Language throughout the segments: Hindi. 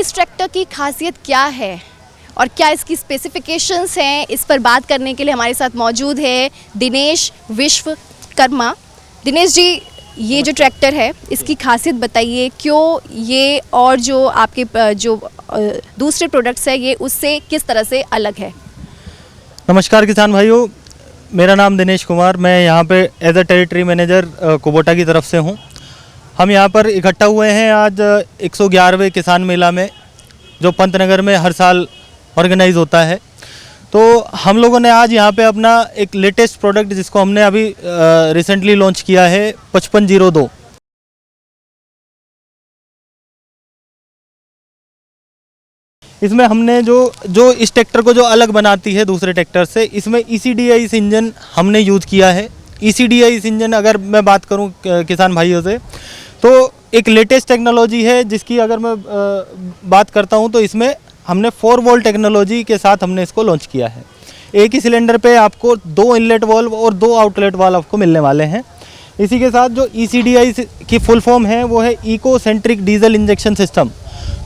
इस ट्रैक्टर की खासियत क्या है और क्या इसकी स्पेसिफिकेशंस हैं, इस पर बात करने के लिए हमारे साथ मौजूद है दिनेश विश्वकर्मा। दिनेश जी, ये जो ट्रैक्टर है इसकी खासियत बताइए, क्यों ये और जो आपके जो दूसरे प्रोडक्ट्स हैं ये उससे किस तरह से अलग है। नमस्कार किसान भाइयों, मेरा नाम दिनेश कुमार, मैं यहाँ पे as a territory manager Kubota की तरफ से हूँ। हम यहाँ पर इकट्ठा हुए हैं आज 111वें किसान मेला में, जो पंतनगर में हर साल ऑर्गेनाइज होता है। तो हम लोगों ने आज यहाँ पे अपना एक लेटेस्ट प्रोडक्ट, जिसको हमने अभी रिसेंटली लॉन्च किया है, 5502। इसमें हमने जो इस ट्रैक्टर को जो अलग बनाती है दूसरे ट्रैक्टर से, इसमें ECDI इंजन हमने यूज़ किया है। ECDI इंजन, अगर मैं बात करूं किसान भाइयों से, तो एक लेटेस्ट टेक्नोलॉजी है, जिसकी अगर मैं बात करता हूं तो इसमें हमने 4 वोल्ट टेक्नोलॉजी के साथ हमने इसको लॉन्च किया है। एक ही सिलेंडर पे आपको 2 इनलेट वाल्व और 2 आउटलेट वाल्व आपको मिलने वाले हैं। इसी के साथ जो ECDI की फुल फॉर्म है वो है eco centric diesel injection system.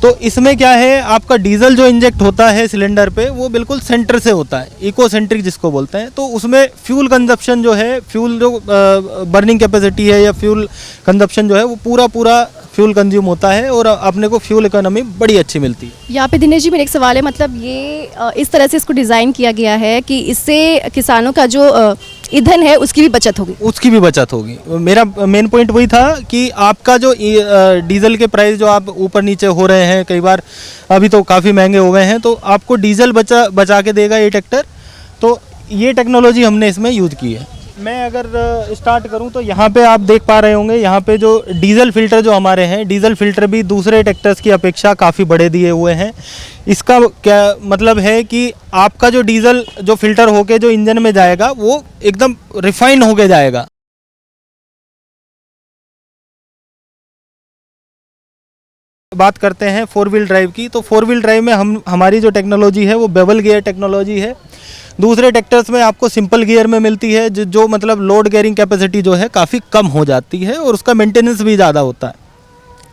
तो इसमें क्या है, आपका डीजल जो इंजेक्ट होता है सिलेंडर पे वो बिल्कुल सेंटर से होता है, इको सेंट्रिक जिसको बोलते हैं। तो उसमें फ्यूल कंजप्शन जो है, फ्यूल जो बर्निंग कैपेसिटी है या फ्यूल कंजप्शन जो है, वो पूरा फ्यूल कंज्यूम होता है और अपने को फ्यूल इकोनॉमी बड़ी अच्छी मिलती है। यहाँ पे दिनेश जी, मेरा एक सवाल है, मतलब ये इस तरह से इसको डिज़ाइन किया गया है कि इससे किसानों का जो ईंधन है उसकी भी बचत होगी। उसकी भी बचत होगी। मेरा मेन पॉइंट वही था कि आपका जो डीजल के प्राइस जो आप ऊपर नीचे हो रहे हैं, कई बार अभी तो काफ़ी महंगे हो गए हैं, तो आपको डीजल बचा के देगा ये ट्रैक्टर। तो ये टेक्नोलॉजी हमने इसमें यूज़ की है। मैं अगर स्टार्ट करूं तो यहाँ पे आप देख पा रहे होंगे, यहाँ पे जो डीजल फिल्टर जो हमारे हैं, डीजल फिल्टर भी दूसरे ट्रैक्टर्स की अपेक्षा काफ़ी बड़े दिए हुए हैं। इसका क्या मतलब है कि आपका जो डीजल जो फिल्टर होके जो इंजन में जाएगा वो एकदम रिफाइन होके जाएगा। बात करते हैं 4 व्हील ड्राइव की, तो 4 व्हील ड्राइव में हमारी जो टेक्नोलॉजी है वो बेवल गियर टेक्नोलॉजी है। दूसरे ट्रैक्टर्स में आपको सिंपल गियर में मिलती है, जो मतलब लोड कैरिंग कैपेसिटी जो है काफ़ी कम हो जाती है और उसका मेंटेनेंस भी ज़्यादा होता है।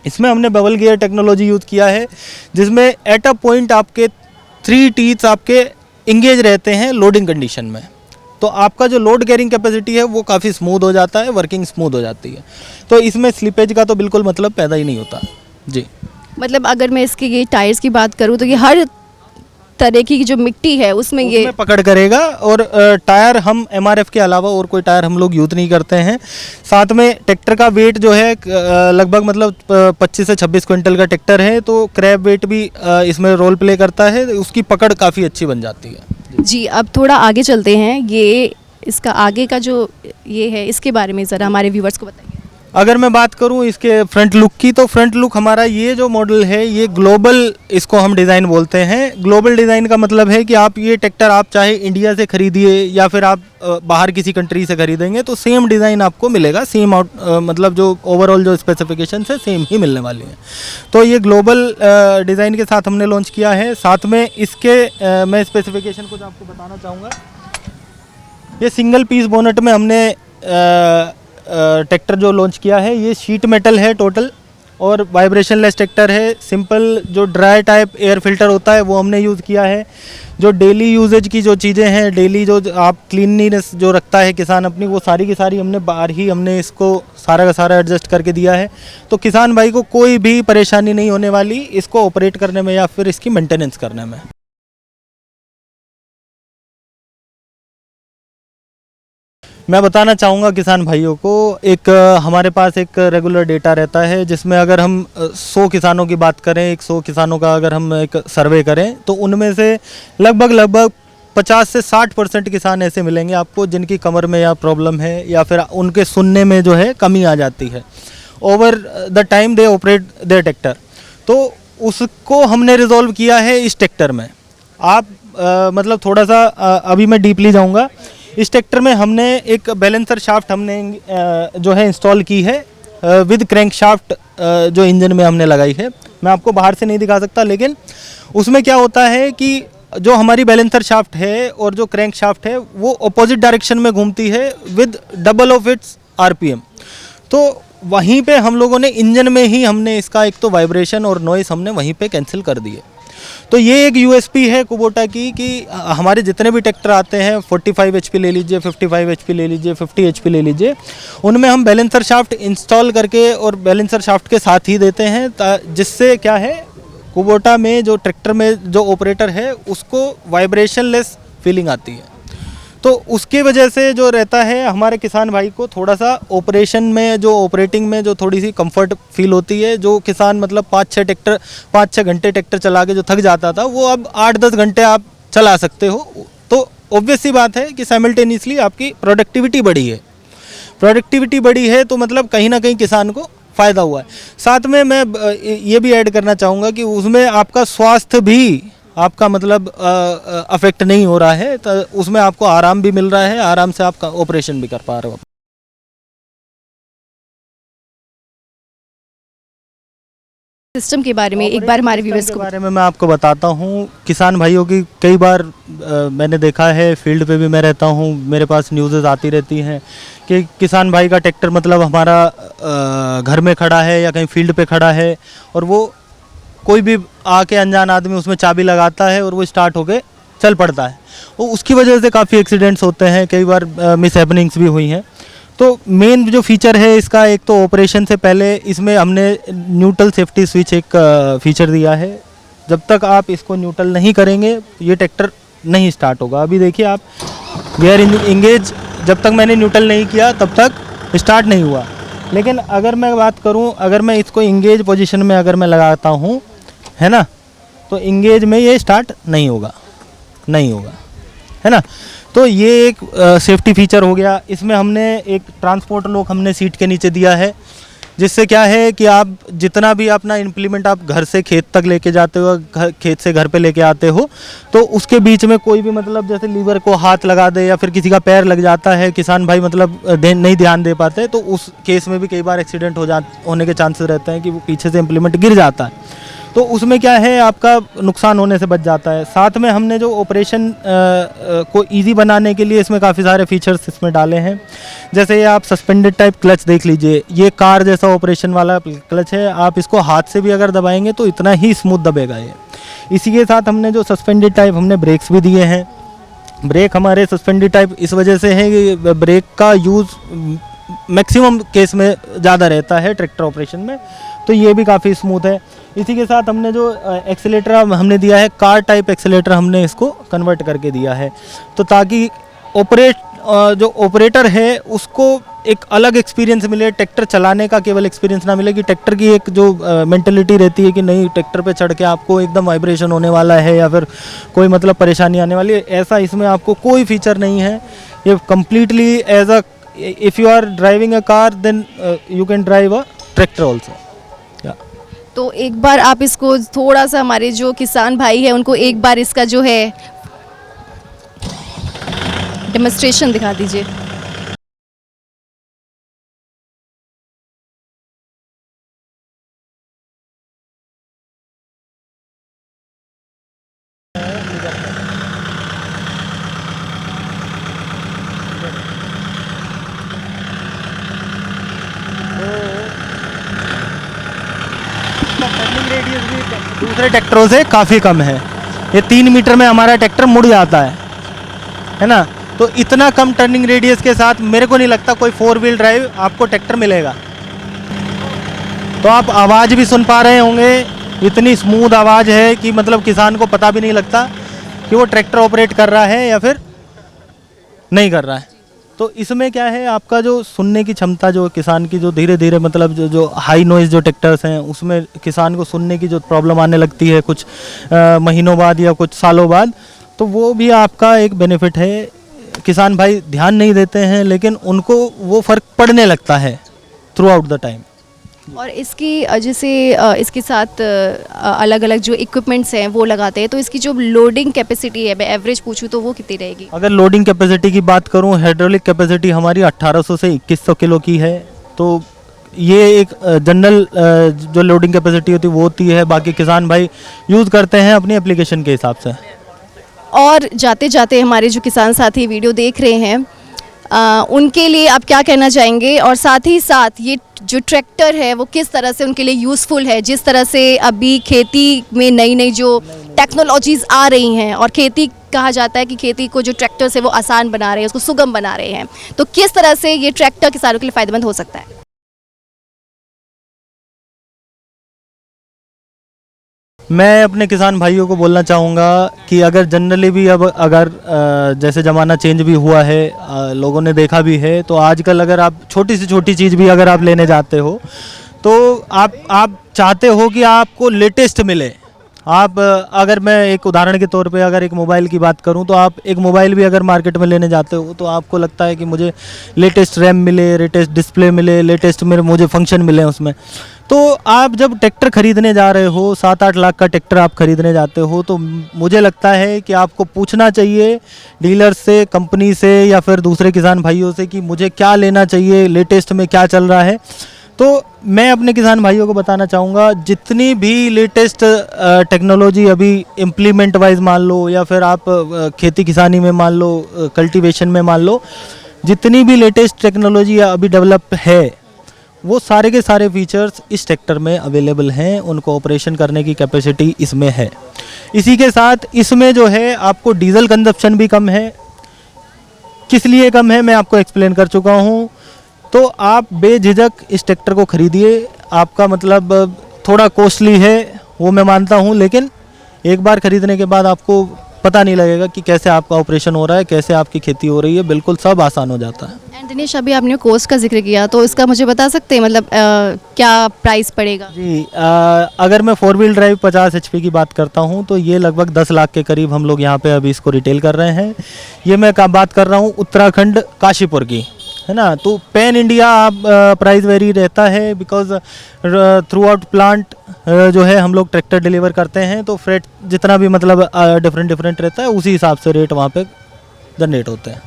इसमें हमने बेवल गियर टेक्नोलॉजी यूज़ किया है, जिसमें एट अ पॉइंट आपके 3 टीथ्स आपके इंगेज रहते हैं लोडिंग कंडीशन में। तो आपका जो लोड कैरिंग कैपेसिटी है वो काफ़ी स्मूथ हो जाता है, वर्किंग स्मूथ हो जाती है। तो इसमें स्लिपेज का तो बिल्कुल मतलब पैदा ही नहीं होता जी। मतलब अगर मैं इसके ये टायर्स की बात करूँ तो ये हर तरह की जो मिट्टी है उसमें ये पकड़ करेगा। और टायर हम MRF के अलावा और कोई टायर हम लोग यूज़ नहीं करते हैं। साथ में ट्रैक्टर का वेट जो है लगभग मतलब 25 से 26 क्विंटल का ट्रैक्टर है, तो क्रैब वेट भी इसमें रोल प्ले करता है, उसकी पकड़ काफ़ी अच्छी बन जाती है जी। अब थोड़ा आगे चलते हैं, ये इसका आगे का जो ये है इसके बारे में ज़रा हमारे व्यूवर्स को बताइए। अगर मैं बात करूं इसके फ्रंट लुक की, तो फ्रंट लुक हमारा ये जो मॉडल है ये ग्लोबल, इसको हम डिज़ाइन बोलते हैं। ग्लोबल डिज़ाइन का मतलब है कि आप ये ट्रैक्टर आप चाहे इंडिया से खरीदिए या फिर आप बाहर किसी कंट्री से खरीदेंगे तो सेम डिज़ाइन आपको मिलेगा, सेम मतलब जो ओवरऑल जो स्पेसिफिकेशन है सेम ही मिलने वाली है। तो ये ग्लोबल डिज़ाइन के साथ हमने लॉन्च किया है। साथ में इसके मैं स्पेसिफिकेशन कुछ आपको बताना चाहूँगा। ये सिंगल पीस बोनट में हमने ट्रैक्टर जो लॉन्च किया है, ये शीट मेटल है टोटल और वाइब्रेशन लेस ट्रैक्टर है। सिंपल जो ड्राई टाइप एयर फिल्टर होता है वो हमने यूज़ किया है। जो डेली यूजेज की जो चीज़ें हैं, डेली जो आप क्लीनलीनेस जो रखता है किसान अपनी, वो सारी की सारी हमने बाहर ही हमने इसको सारा का सारा एडजस्ट करके दिया है। तो किसान भाई को कोई भी परेशानी नहीं होने वाली इसको ऑपरेट करने में या फिर इसकी मेंटेनेंस करने में। मैं बताना चाहूँगा किसान भाइयों को, एक हमारे पास एक रेगुलर डेटा रहता है, जिसमें अगर हम 100 किसानों की बात करें, 100 किसानों का अगर हम एक सर्वे करें तो उनमें से लगभग 50 से 60% किसान ऐसे मिलेंगे आपको जिनकी कमर में या प्रॉब्लम है या फिर उनके सुनने में जो है कमी आ जाती है over the time they operate their tractor. तो उसको हमने रिजॉल्व किया है इस ट्रैक्टर में। आप मतलब थोड़ा सा अभी मैं डीपली जाऊँगा। इस ट्रैक्टर में हमने एक बैलेंसर शाफ्ट हमने जो है इंस्टॉल की है विद क्रैंक शाफ्ट, जो इंजन में हमने लगाई है। मैं आपको बाहर से नहीं दिखा सकता, लेकिन उसमें क्या होता है कि जो हमारी बैलेंसर शाफ्ट है और जो क्रैंक शाफ्ट है वो अपोजिट डायरेक्शन में घूमती है with double of its RPM। तो वहीं पे हम लोगों ने इंजन में ही हमने इसका एक तो वाइब्रेशन और नॉइस हमने वहीं पे कैंसिल कर दिए। तो ये एक यूएसपी है कुबोटा की कि हमारे जितने भी ट्रैक्टर आते हैं 45 एचपी ले लीजिए, 55 एचपी ले लीजिए, 50 एचपी ले लीजिए, उनमें हम बैलेंसर शाफ्ट इंस्टॉल करके और बैलेंसर शाफ्ट के साथ ही देते हैं, जिससे क्या है कुबोटा में जो ट्रैक्टर में जो ऑपरेटर है उसको वाइब्रेशन लेस फीलिंग आती है। तो उसकी वजह से जो रहता है हमारे किसान भाई को थोड़ा सा ऑपरेशन में जो ऑपरेटिंग में जो थोड़ी सी कंफर्ट फील होती है। जो किसान मतलब 5-6 घंटे ट्रैक्टर चला के जो थक जाता था वो अब 8-10 घंटे आप चला सकते हो। तो ऑब्वियस सी बात है कि साइमल्टेनियसली आपकी प्रोडक्टिविटी बढ़ी है। प्रोडक्टिविटी बढ़ी है तो मतलब कहीं ना कहीं किसान को फ़ायदा हुआ है। साथ में मैं ये भी ऐड करना चाहूँगा कि उसमें आपका स्वास्थ्य भी आपका मतलब अफेक्ट नहीं हो रहा है, तो उसमें आपको आराम भी मिल रहा है, आराम से आप ऑपरेशन भी कर पा रहे हो। सिस्टम के बारे में एक बार हमारे व्यूअर्स के को बारे में मैं आपको बताता हूँ। किसान भाइयों की कई बार मैंने देखा है, फील्ड पे भी मैं रहता हूँ, मेरे पास न्यूज़ आती रहती हैं कि किसान भाई का ट्रैक्टर मतलब हमारा घर में खड़ा है या कहीं फील्ड पे खड़ा है और वो कोई भी आके अनजान आदमी उसमें चाबी लगाता है और वो स्टार्ट होके चल पड़ता है। वो उसकी वजह से काफ़ी एक्सीडेंट्स होते हैं, कई बार मिस हैपनिंग्स भी हुई हैं। तो मेन जो फीचर है इसका, एक तो ऑपरेशन से पहले इसमें हमने न्यूट्रल सेफ्टी स्विच एक फीचर दिया है। जब तक आप इसको न्यूट्रल नहीं करेंगे ये ट्रैक्टर नहीं स्टार्ट होगा। अभी देखिए आप, गियर इंगेज जब तक मैंने न्यूट्रल नहीं किया तब तक स्टार्ट नहीं हुआ। लेकिन अगर मैं बात करूं, अगर मैं इसको इंगेज पोजीशन में अगर मैं लगाता हूं, है ना, तो इंगेज में ये स्टार्ट नहीं होगा, है ना। तो ये एक सेफ्टी फीचर हो गया। इसमें हमने एक ट्रांसपोर्ट लॉक हमने सीट के नीचे दिया है, जिससे क्या है कि आप जितना भी अपना इम्प्लीमेंट आप घर से खेत तक लेके जाते हो, खेत से घर पे लेके आते हो, तो उसके बीच में कोई भी मतलब जैसे लीवर को हाथ लगा दे या फिर किसी का पैर लग जाता है, किसान भाई मतलब नहीं ध्यान दे पाते, तो उस केस में भी कई बार एक्सीडेंट होने के चांसेस रहते हैं कि वो पीछे से इम्प्लीमेंट गिर जाता है। तो उसमें क्या है आपका नुकसान होने से बच जाता है। साथ में हमने जो ऑपरेशन को इजी बनाने के लिए इसमें काफ़ी सारे फीचर्स इसमें डाले हैं। जैसे ये आप सस्पेंडेड टाइप क्लच देख लीजिए, ये कार जैसा ऑपरेशन वाला क्लच है, आप इसको हाथ से भी अगर दबाएंगे तो इतना ही स्मूथ दबेगा ये। इसी के साथ हमने जो सस्पेंडेड टाइप हमने ब्रेक्स भी दिए हैं। ब्रेक हमारे सस्पेंडेड टाइप इस वजह से है कि ब्रेक का यूज़ मैक्सिमम केस में ज़्यादा रहता है ट्रैक्टर ऑपरेशन में, तो ये भी काफ़ी स्मूथ है। इसी के साथ हमने जो एक्सीलेटर हमने दिया है, कार टाइप एक्सीलेटर हमने इसको कन्वर्ट करके दिया है, तो ताकि जो ऑपरेटर है उसको एक अलग एक्सपीरियंस मिले, ट्रैक्टर चलाने का केवल एक्सपीरियंस ना मिले कि ट्रैक्टर की एक जो मेंटलिटी रहती है कि नहीं ट्रैक्टर पे चढ़ के आपको एकदम वाइब्रेशन होने वाला है या फिर कोई मतलब परेशानी आने वाली है, ऐसा इसमें आपको कोई फीचर नहीं है। ये completely as a if you are driving a car then you can drive a tractor also. तो एक बार आप इसको थोड़ा सा हमारे जो किसान भाई है उनको एक बार इसका जो है डेमोन्स्ट्रेशन दिखा दीजिए। टर्निंग रेडियस भी दूसरे ट्रैक्टरों से काफ़ी कम है। ये 3 मीटर में हमारा ट्रैक्टर मुड़ जाता है ना। तो इतना कम टर्निंग रेडियस के साथ मेरे को नहीं लगता कोई 4 व्हील ड्राइव आपको ट्रैक्टर मिलेगा। तो आप आवाज़ भी सुन पा रहे होंगे, इतनी स्मूथ आवाज़ है कि मतलब किसान को पता भी नहीं लगता कि वो ट्रैक्टर ऑपरेट कर रहा है या फिर नहीं कर रहा है। तो इसमें क्या है आपका जो सुनने की क्षमता जो किसान की जो धीरे धीरे मतलब जो हाई नॉइज़ जो ट्रैक्टर्स हैं उसमें किसान को सुनने की जो प्रॉब्लम आने लगती है कुछ महीनों बाद या कुछ सालों बाद, तो वो भी आपका एक बेनिफिट है। किसान भाई ध्यान नहीं देते हैं लेकिन उनको वो फ़र्क पड़ने लगता है थ्रू आउट द टाइम। और इसकी जैसे इसके साथ अलग अलग जो इक्विपमेंट्स हैं वो लगाते हैं, तो इसकी जो लोडिंग कैपेसिटी है, मैं एवरेज पूछूं तो वो कितनी रहेगी? अगर लोडिंग कैपेसिटी की बात करूं, हाइड्रोलिक कैपेसिटी हमारी 1800 से 2100 किलो की है। तो ये एक जनरल जो लोडिंग कैपेसिटी होती है वो होती है, बाकी किसान भाई यूज़ करते हैं अपनी एप्लीकेशन के हिसाब से। और जाते जाते हमारे जो किसान साथी वीडियो देख रहे हैं, उनके लिए आप क्या कहना चाहेंगे, और साथ ही साथ ये जो ट्रैक्टर है वो किस तरह से उनके लिए यूज़फुल है, जिस तरह से अभी खेती में नई नई जो टेक्नोलॉजीज़ आ रही हैं, और खेती कहा जाता है कि खेती को जो ट्रैक्टर्स है वो आसान बना रहे हैं, उसको सुगम बना रहे हैं, तो किस तरह से ये ट्रैक्टर किसानों के लिए फ़ायदेमंद हो सकता है? मैं अपने किसान भाइयों को बोलना चाहूँगा कि अगर जनरली भी अब अगर जैसे ज़माना चेंज भी हुआ है, लोगों ने देखा भी है, तो आजकल अगर आप छोटी से छोटी चीज़ भी अगर आप लेने जाते हो तो आप चाहते हो कि आपको लेटेस्ट मिले। आप अगर मैं एक उदाहरण के तौर पे अगर एक मोबाइल की बात करूं तो आप एक मोबाइल भी अगर मार्केट में लेने जाते हो तो आपको लगता है कि मुझे लेटेस्ट रैम मिले, लेटेस्ट डिस्प्ले मिले, लेटेस्ट मेरे मुझे फंक्शन मिले उसमें। तो आप जब ट्रैक्टर खरीदने जा रहे हो, 7-8 लाख का ट्रैक्टर आप खरीदने जाते हो, तो मुझे लगता है कि आपको पूछना चाहिए डीलर से, कंपनी से या फिर दूसरे किसान भाइयों से कि मुझे क्या लेना चाहिए, लेटेस्ट में क्या चल रहा है। तो मैं अपने किसान भाइयों को बताना चाहूँगा, जितनी भी लेटेस्ट टेक्नोलॉजी अभी इम्प्लीमेंट वाइज मान लो या फिर आप खेती किसानी में मान लो, कल्टीवेशन में मान लो, जितनी भी लेटेस्ट टेक्नोलॉजी अभी डेवलप है वो सारे के सारे फीचर्स इस ट्रैक्टर में अवेलेबल हैं, उनको ऑपरेशन करने की कैपेसिटी इसमें है। इसी के साथ इसमें जो है आपको डीजल कंजप्शन भी कम है। किस लिए कम है मैं आपको एक्सप्लेन कर चुका हूँ। तो आप बेझिझक इस ट्रैक्टर को खरीदिए। आपका मतलब थोड़ा कॉस्टली है वो मैं मानता हूँ, लेकिन एक बार खरीदने के बाद आपको पता नहीं लगेगा कि कैसे आपका ऑपरेशन हो रहा है, कैसे आपकी खेती हो रही है, बिल्कुल सब आसान हो जाता है। एंड दिनेश, अभी आपने कोस्ट का जिक्र किया, तो इसका मुझे बता सकते हैं मतलब क्या प्राइस पड़ेगा? जी, अगर मैं 4 व्हील ड्राइव 50 HP की बात करता हूँ तो ये लगभग 10 लाख के करीब हम लोग यहाँ पे अभी इसको रिटेल कर रहे हैं। ये मैं बात कर रहा हूँ उत्तराखंड काशीपुर की, है ना। तो पैन इंडिया आप प्राइस वेरी रहता है, बिकॉज थ्रू आउट प्लांट जो है हम लोग ट्रैक्टर डिलीवर करते हैं, तो फ्रेट जितना भी मतलब डिफरेंट रहता है उसी हिसाब से रेट वहाँ पे जनरेट होते हैं।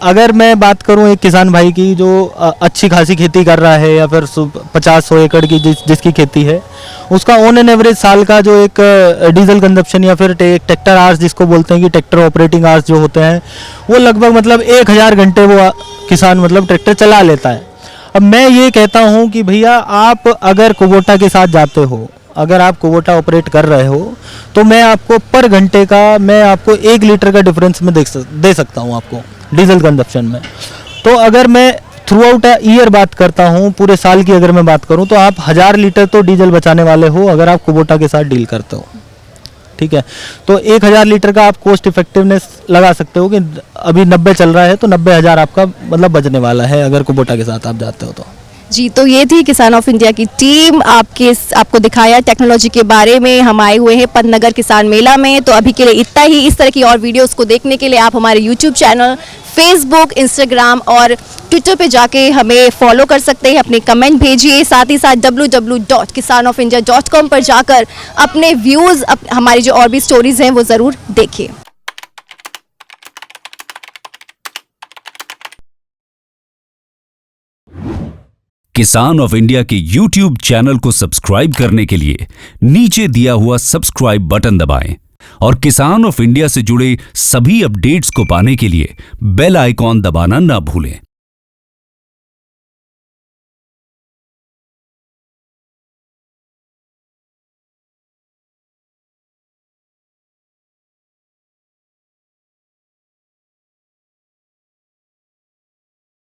अगर मैं बात करूं एक किसान भाई की जो अच्छी खासी खेती कर रहा है या फिर 50-100 एकड़ की जिसकी खेती है, उसका ऑन एन एवरेज साल का जो एक डीजल कंजप्शन या फिर ट्रैक्टर आवर्स जिसको बोलते हैं कि ट्रैक्टर ऑपरेटिंग आवर्स जो होते हैं, वो लगभग मतलब 1000 घंटे वो किसान मतलब ट्रैक्टर चला लेता है। अब मैं ये कहता हूँ कि भैया आप अगर कुबोटा के साथ जाते हो, अगर आप कुबोटा ऑपरेट कर रहे हो, तो मैं आपको पर घंटे का मैं आपको 1 लीटर का डिफरेंस में दे सकता हूँ आपको डीजल कंजप्शन में। तो अगर मैं थ्रू आउट ईयर बात करता हूँ, पूरे साल की अगर मैं बात करूँ, तो आप 1000 लीटर तो डीजल बचाने वाले हो अगर आप कुबोटा के साथ डील करते हो, ठीक है। तो 1000 लीटर का आप कॉस्ट इफेक्टिवनेस लगा सकते हो कि अभी 90 चल रहा है तो 90,000 आपका मतलब बचने वाला है अगर कुबोटा के साथ आप जाते हो तो। जी, तो ये थी किसान ऑफ इंडिया की टीम, आपको दिखाया टेक्नोलॉजी के बारे में। हम आए हुए हैं पंतनगर किसान मेला में। तो अभी के लिए इतना ही। इस तरह की और वीडियोस को देखने के लिए आप हमारे यूट्यूब चैनल, फेसबुक, इंस्टाग्राम और ट्विटर पे जाके हमें फॉलो कर सकते हैं। अपने कमेंट भेजिए। साथ ही साथ www.kisanofindia.com पर जाकर अपने व्यूज़, हमारी जो और भी स्टोरीज़ हैं वो ज़रूर देखिए। किसान ऑफ इंडिया के YouTube चैनल को सब्सक्राइब करने के लिए नीचे दिया हुआ सब्सक्राइब बटन दबाएं और किसान ऑफ इंडिया से जुड़े सभी अपडेट्स को पाने के लिए बेल आइकॉन दबाना ना भूलें।